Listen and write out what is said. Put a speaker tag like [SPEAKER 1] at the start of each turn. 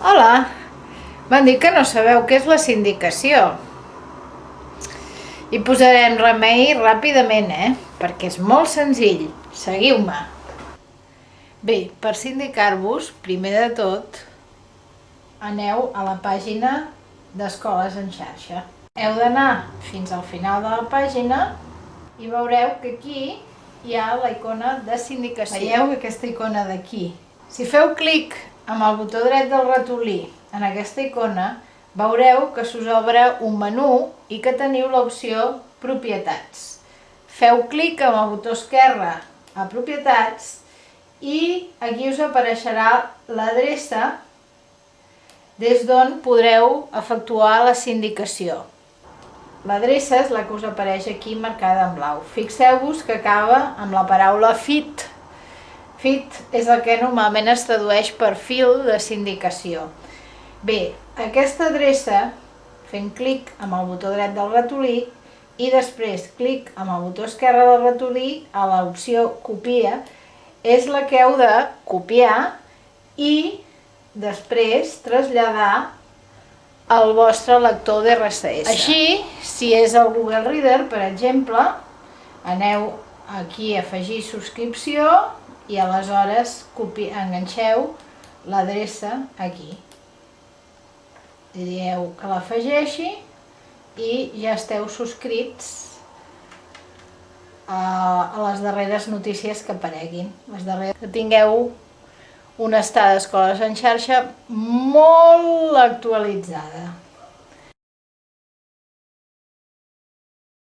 [SPEAKER 1] Hola, m'han dit que no sabeu què és la sindicació. Hi posarem remei ràpidament, perquè és molt senzill. Seguiu-me. Bé, per sindicar-vos, primer de tot, aneu a la pàgina d'Escoles en Xarxa. Heu d'anar fins al final de la pàgina i veureu que aquí hi ha la icona de sindicació. Veieu aquesta icona d'aquí. Si feu clic amb el botó dret del ratolí en aquesta icona, veureu que s'us obre un menú i que teniu l'opció Propietats. Feu clic amb el botó esquerre a Propietats i aquí us apareixerà l'adreça des d'on podreu efectuar la sindicació. L'adreça és la que us apareix aquí marcada en blau. Fixeu-vos que acaba amb la paraula FIT. FIT és el que normalment es tradueix per fil de sindicació. Bé, aquesta adreça, fent clic amb el botó dret del ratolí i després clic amb el botó esquerre del ratolí a l'opció Copia, és la que heu de copiar i després traslladar al vostre lector d'RCS. Així, si és el Google Reader, per exemple, aneu aquí a afegir subscripció i aleshores enganxeu l'adreça aquí. Dieu que l'afegeixi i ja esteu subscrits a les darreres notícies que apareguin. Que tingueu una estada d'Escoles en Xarxa molt actualitzada.